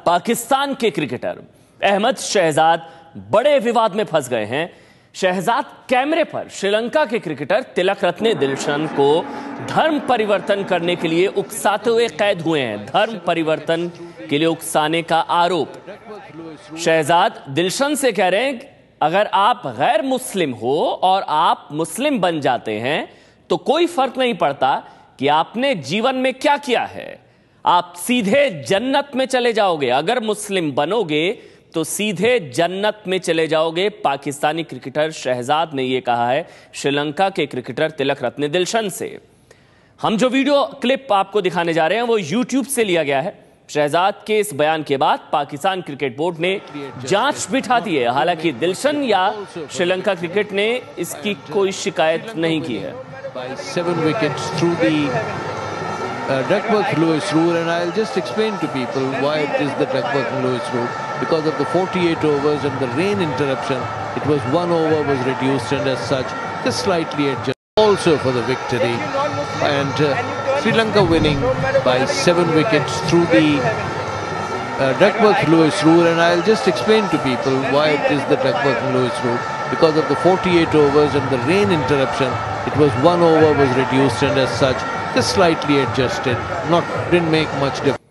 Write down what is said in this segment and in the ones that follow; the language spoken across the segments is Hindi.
पाकिस्तान के क्रिकेटर अहमद शहजाद बड़े विवाद में फंस गए हैं। शहजाद कैमरे पर श्रीलंका के क्रिकेटर तिलकरत्ने दिलशन को धर्म परिवर्तन करने के लिए उकसाते हुए कैद हुए हैं। धर्म परिवर्तन के लिए उकसाने का आरोप। शहजाद दिलशन से कह रहे हैं अगर आप गैर मुस्लिम हो और आप मुस्लिम बन जाते हैं तो कोई फर्क नहीं पड़ता कि आपने जीवन में क्या किया है, आप सीधे जन्नत में चले जाओगे। अगर मुस्लिम बनोगे तो सीधे जन्नत में चले जाओगे। पाकिस्तानी क्रिकेटर शहजाद ने यह कहा है श्रीलंका के क्रिकेटर तिलकरत्ने दिलशन से। हम जो वीडियो क्लिप आपको दिखाने जा रहे हैं वो यूट्यूब से लिया गया है। शहजाद के इस बयान के बाद पाकिस्तान क्रिकेट बोर्ड ने जांच बिठा दी है। हालांकि दिलशन या श्रीलंका क्रिकेट ने इसकी कोई शिकायत नहीं की है। Duckworth-Lewis rule, and I'll just explain to people why it is the Duckworth-Lewis rule. Because of the 48 overs and the rain interruption, it was 1 over was reduced, and as such, just slightly adjusted also for the victory. And Sri Lanka winning by 7 wickets through the Duckworth-Lewis rule, and I'll just explain to people why it is the Duckworth-Lewis rule. Because of the 48 overs and the rain interruption, it was 1 over was reduced, and as such, just slightly adjusted, didn't make much difference.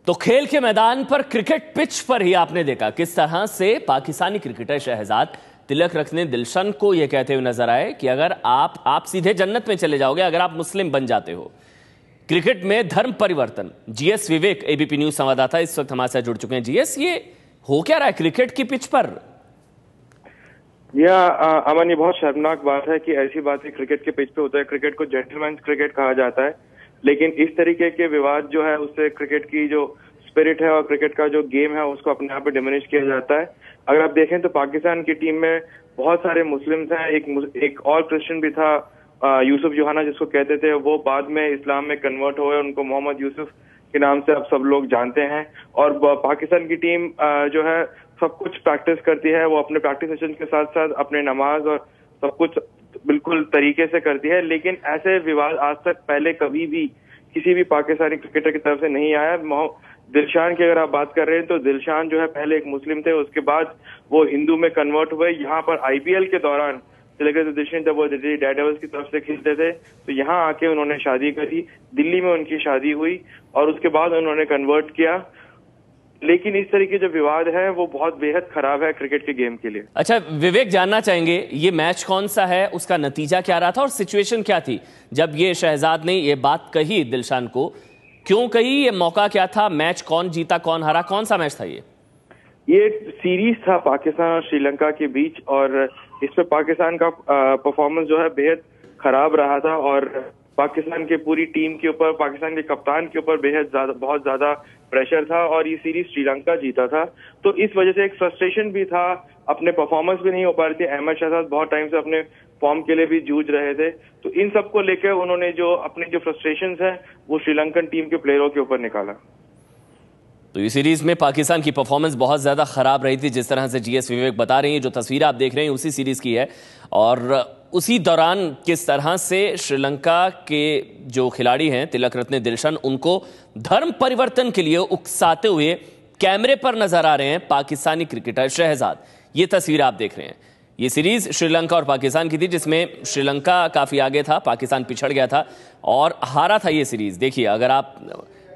तो खेल के मैदान पर क्रिकेट पिच पर ही आपने देखा किस तरह से पाकिस्तानी क्रिकेटर शहजाद तिलकरत्ने दिलशन को यह कहते हुए नजर आए कि अगर आप सीधे जन्नत में चले जाओगे अगर आप मुस्लिम बन जाते हो। क्रिकेट में धर्म परिवर्तन। जीएस विवेक एबीपी न्यूज संवाददाता इस वक्त हमारे साथ जुड़ चुके हैं। जीएस, ये हो क्या रहा है क्रिकेट की पिच पर? अमन, ये बहुत शर्मनाक बात है कि ऐसी बातें क्रिकेट के पिच पे होता है। क्रिकेट को जेंटलमैन क्रिकेट कहा जाता है, लेकिन इस तरीके के विवाद जो है उससे क्रिकेट की जो स्पिरिट है और क्रिकेट का जो गेम है उसको अपने आप पे डिमिनिश किया जाता है। अगर आप देखें तो पाकिस्तान की टीम में बहुत सारे मुस्लिम्स हैं। एक और क्रिश्चियन भी था, यूसुफ जोहाना जिसको कहते थे, वो बाद में इस्लाम में कन्वर्ट हुए, उनको मोहम्मद यूसुफ के नाम से अब सब लोग जानते हैं। और पाकिस्तान की टीम जो है सब कुछ प्रैक्टिस करती है, वो अपने प्रैक्टिस सेशन के साथ साथ अपने नमाज और सब कुछ बिल्कुल तरीके से करती है। लेकिन ऐसे विवाद आज तक पहले कभी भी किसी भी पाकिस्तानी क्रिकेटर की तरफ से नहीं आया। दिलशान की अगर आप बात कर रहे हैं तो दिलशान जो है पहले एक मुस्लिम थे, उसके बाद वो हिंदू में कन्वर्ट हुए। यहाँ पर आईपीएल के दौरान दिलशन जब वो दिल्ली डेयरडेविल्स की तरफ से खेलते थे तो यहाँ आके उन्होंने शादी करी, दिल्ली में उनकी शादी हुई और उसके बाद उन्होंने कन्वर्ट किया। लेकिन इस तरह के जो विवाद है वो बहुत बेहद खराब है क्रिकेट के गेम के लिए। अच्छा विवेक, जानना चाहेंगे ये मैच कौन सा है, उसका नतीजा क्या रहा था और सिचुएशन क्या थी जब ये शहजाद ने ये बात कही दिलशान को? क्यों कही, ये मौका क्या था, मैच कौन जीता कौन हारा, कौन सा मैच था ये सीरीज था पाकिस्तान और श्रीलंका के बीच और इसमें पाकिस्तान का परफॉर्मेंस जो है बेहद खराब रहा था और पाकिस्तान के पूरी टीम के ऊपर, पाकिस्तान के कप्तान के ऊपर बहुत ज्यादा प्रेशर था और ये सीरीज श्रीलंका जीता था। तो इस वजह से एक फ्रस्ट्रेशन भी था, अपने परफॉर्मेंस भी नहीं हो पा रही थी। अहमद शहजाद बहुत टाइम से अपने फॉर्म के लिए भी जूझ रहे थे। तो इन सबको लेकर उन्होंने जो अपने जो फ्रस्ट्रेशंस है वो श्रीलंकन टीम के प्लेयरों के ऊपर निकाला। तो ये सीरीज में पाकिस्तान की परफॉर्मेंस बहुत ज्यादा खराब रही थी, जिस तरह से जीएस विवेक बता रही हैं। जो तस्वीर आप देख रहे हैं उसी सीरीज की है और उसी दौरान किस तरह से श्रीलंका के जो खिलाड़ी हैं तिलकरत्ने दिलशन, उनको धर्म परिवर्तन के लिए उकसाते हुए कैमरे पर नजर आ रहे हैं पाकिस्तानी क्रिकेटर शहजाद। ये तस्वीर आप देख रहे हैं। ये सीरीज श्रीलंका और पाकिस्तान की थी जिसमें श्रीलंका काफी आगे था, पाकिस्तान पिछड़ गया था और हारा था ये सीरीज। देखिए, अगर आप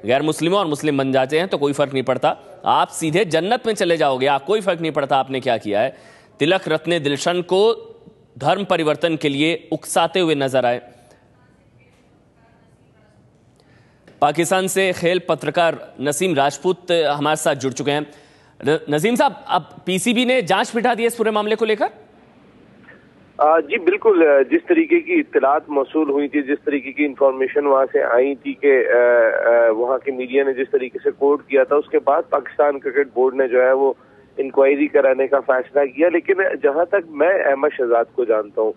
गैर मुस्लिमों और मुस्लिम बन जाते हैं तो कोई फर्क नहीं पड़ता, आप सीधे जन्नत में चले जाओगे, आप कोई फर्क नहीं पड़ता आपने क्या किया है। तिलकरत्ने दिलशन को धर्म परिवर्तन के लिए उकसाते हुए नजर आए। पाकिस्तान से खेल पत्रकार नसीम राजपूत हमारे साथ जुड़ चुके हैं। नसीम साहब, अब पीसीबी ने जांच बिठा दी है इस पूरे मामले को लेकर? जी बिल्कुल, जिस तरीके की इत्तलात मौसूल हुई थी, जिस तरीके की इंफॉर्मेशन वहां से आई थी कि वहां के मीडिया ने जिस तरीके से कोट किया था, उसके बाद पाकिस्तान क्रिकेट बोर्ड ने जो है वो इंक्वायरी कराने का फैसला किया। लेकिन जहां तक मैं अहमद शहजाद को जानता हूँ,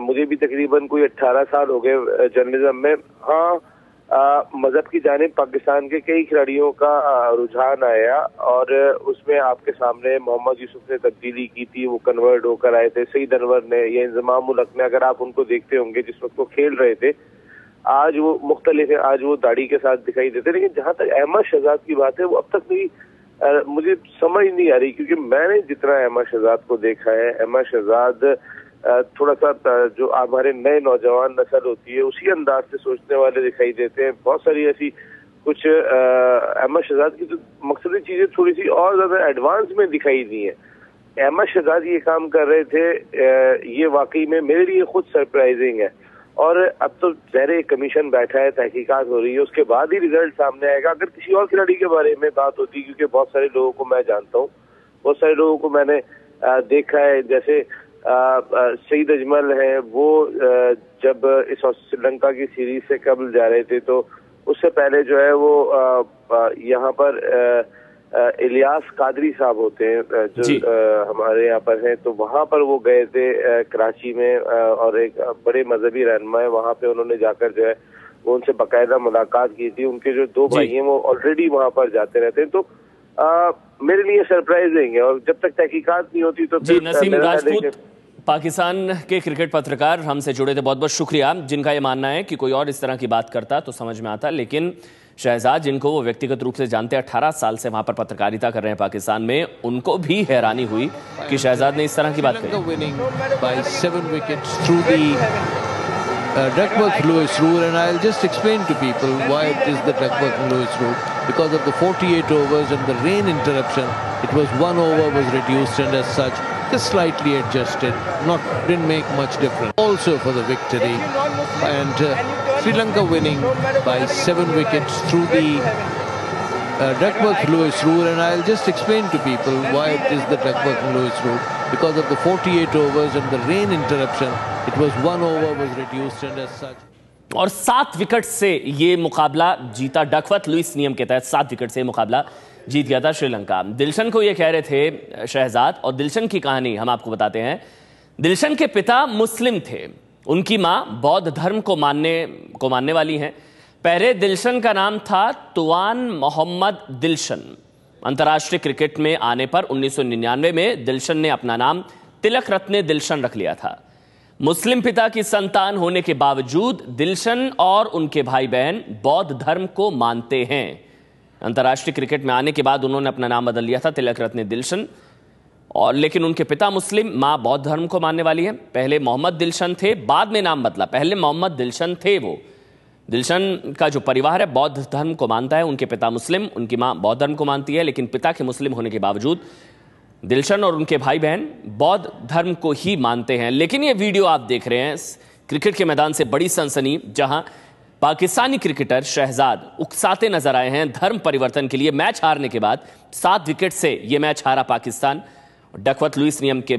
मुझे भी तकरीबन कोई 18 साल हो गए जर्नलिज्म में। हाँ, मजहब की जानिब पाकिस्तान के कई खिलाड़ियों का रुझान आया और उसमें आपके सामने मोहम्मद यूसुफ ने तब्दीली की थी, वो कन्वर्ट होकर आए थे। सईद अनवर ने या इंजमाम उल हक ने, अगर आप उनको देखते होंगे जिस वक्त वो खेल रहे थे, आज वो मुख्तलिफ है, आज वो दाढ़ी के साथ दिखाई देते हैं। लेकिन जहां तक अहमद शहजाद की बात है, वो अब तक भी मुझे समझ नहीं आ रही, क्योंकि मैंने जितना अहमद शहजाद को देखा है, अहमद शहजाद थोड़ा सा जो हमारे नए नौजवान नस्ल होती है उसी अंदाज से सोचने वाले दिखाई देते हैं। बहुत सारी ऐसी कुछ अहमद शहजाद की तो मकसदी चीजें थोड़ी सी और ज्यादा एडवांस में दिखाई दी है। अहमद शहजाद ये काम कर रहे थे, ये वाकई में मेरे लिए खुद सरप्राइजिंग है। और अब तो ज़ाहिर कमीशन बैठा है, तहकीकात हो रही है, उसके बाद ही रिजल्ट सामने आएगा। अगर किसी और खिलाड़ी के बारे में बात होती, क्योंकि बहुत सारे लोगों को मैं जानता हूँ, बहुत सारे लोगों को मैंने देखा है, जैसे सईद अजमल है, वो जब इस श्रीलंका की सीरीज से कबल जा रहे थे तो उससे पहले जो है वो यहाँ पर इलियास कादरी साहब होते हैं जो हमारे यहाँ पर हैं, तो वहाँ पर वो गए थे कराची में, और एक बड़े मजहबी रहनुमा है, वहाँ पे उन्होंने जाकर जो है वो उनसे बाकायदा मुलाकात की थी। उनके जो दो भाई हैं वो ऑलरेडी वहाँ पर जाते रहते हैं। तो मेरे लिए सरप्राइजिंग है, और जब तक तहकीकात नहीं होती तो जी। नसीम राजपूत पाकिस्तान के क्रिकेट पत्रकार हमसे जुड़े थे, बहुत बहुत शुक्रिया। जिनका ये मानना है कि कोई और इस तरह की बात करता तो समझ में आता, लेकिन शहजाद जिनको वो व्यक्तिगत रूप से जानते हैं, 18 साल से वहां पर पत्रकारिता कर रहे हैं पाकिस्तान में, उनको भी हैरानी हुई कि शहजाद ने इस तरह की बात कही। Duckworth-Lewis rule, and I'll just explain to people why it is the Duckworth-Lewis rule. Because of the 48 overs and the rain interruption, it was 1 over was reduced, and as such, just slightly adjusted. Didn't make much difference. Also for the victory, and Sri Lanka winning by 7 wickets through the Duckworth-Lewis rule, and I'll just explain to people why it is the Duckworth-Lewis rule. Because of the 48 overs and the rain interruption, it was 1 over was reduced, and as such. और 7 विकेट से ये मुकाबला जीता। डकवर्थ-लुईस नियम के तहत 7 विकेट से मुकाबला जीत गया था श्रीलंका। दिलशन को ये कह रहे थे शहजाद, और दिलशन की कहानी हम आपको बताते हैं। दिलशन के पिता मुस्लिम थे, उनकी मां बौद्ध धर्म को मानने वाली हैं। पहले दिलशन का नाम था तुआन मोहम्मद दिलशन। अंतर्राष्ट्रीय क्रिकेट में आने पर 1999 में दिलशन ने अपना नाम तिलक रत्ने दिलशन रख लिया था। मुस्लिम पिता की संतान होने के बावजूद दिलशन और उनके भाई बहन बौद्ध धर्म को मानते हैं। अंतर्राष्ट्रीय क्रिकेट में आने के बाद उन्होंने अपना नाम बदल लिया था तिलक रत्ने दिलशन, और लेकिन उनके पिता मुस्लिम, मां बौद्ध धर्म को मानने वाली है। पहले मोहम्मद दिलशन थे, बाद में नाम बदला। पहले मोहम्मद दिलशन थे। वो दिलशन का जो परिवार है बौद्ध धर्म को मानता है, उनके पिता मुस्लिम, उनकी मां बौद्ध धर्म को मानती है, लेकिन पिता के मुस्लिम होने के बावजूद दिलशन और उनके भाई बहन बौद्ध धर्म को ही मानते हैं। लेकिन ये वीडियो आप देख रहे हैं क्रिकेट के मैदान से बड़ी सनसनी, जहां पाकिस्तानी क्रिकेटर शहजाद उकसाते नजर आए हैं धर्म परिवर्तन के लिए। मैच हारने के बाद 7 विकेट से ये मैच हारा पाकिस्तान डकवर्थ-लुईस नियम के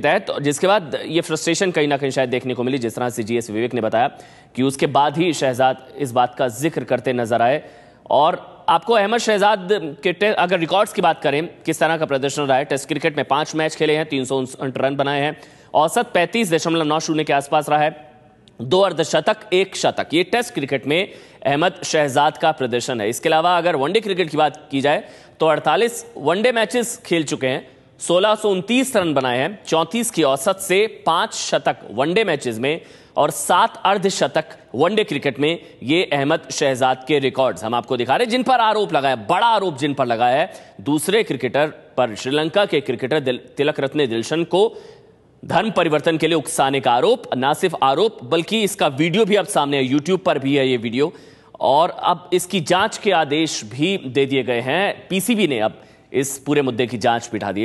तहत, जिसके बाद ये फ्रस्ट्रेशन कहीं ना कहीं शायद देखने को मिली, जिस तरह से जीएस विवेक ने बताया कि उसके बाद ही शहजाद इस बात का जिक्र करते नजर आए। और आपको अहमद शहजाद के अगर रिकॉर्ड्स की बात करें, किस तरह का प्रदर्शन रहा है। टेस्ट क्रिकेट में 5 मैच खेले हैं, 359 रन बनाए हैं, औसत 35.90 के आसपास रहा है, 2 अर्धशतक 1 शतक। ये टेस्ट क्रिकेट में अहमद शहजाद का प्रदर्शन है। इसके अलावा अगर वनडे क्रिकेट की बात की जाए तो 48 वनडे मैचेस खेल चुके हैं, 1629 रन बनाए हैं, 34 की औसत से 5 शतक वनडे मैचेस में और 7 अर्धशतक वनडे क्रिकेट में। ये अहमद शहजाद के रिकॉर्ड्स हम आपको दिखा रहे हैं, जिन पर आरोप लगाया, बड़ा आरोप जिन पर लगाया है दूसरे क्रिकेटर पर, श्रीलंका के क्रिकेटर तिलक रत्ने दिलशन को धर्म परिवर्तन के लिए उकसाने का आरोप। ना सिर्फ आरोप बल्कि इसका वीडियो भी अब सामने है, यूट्यूब पर भी है ये वीडियो, और अब इसकी जांच के आदेश भी दे दिए गए हैं। पीसीबी ने अब इस पूरे मुद्दे की जांच बिठा दी है।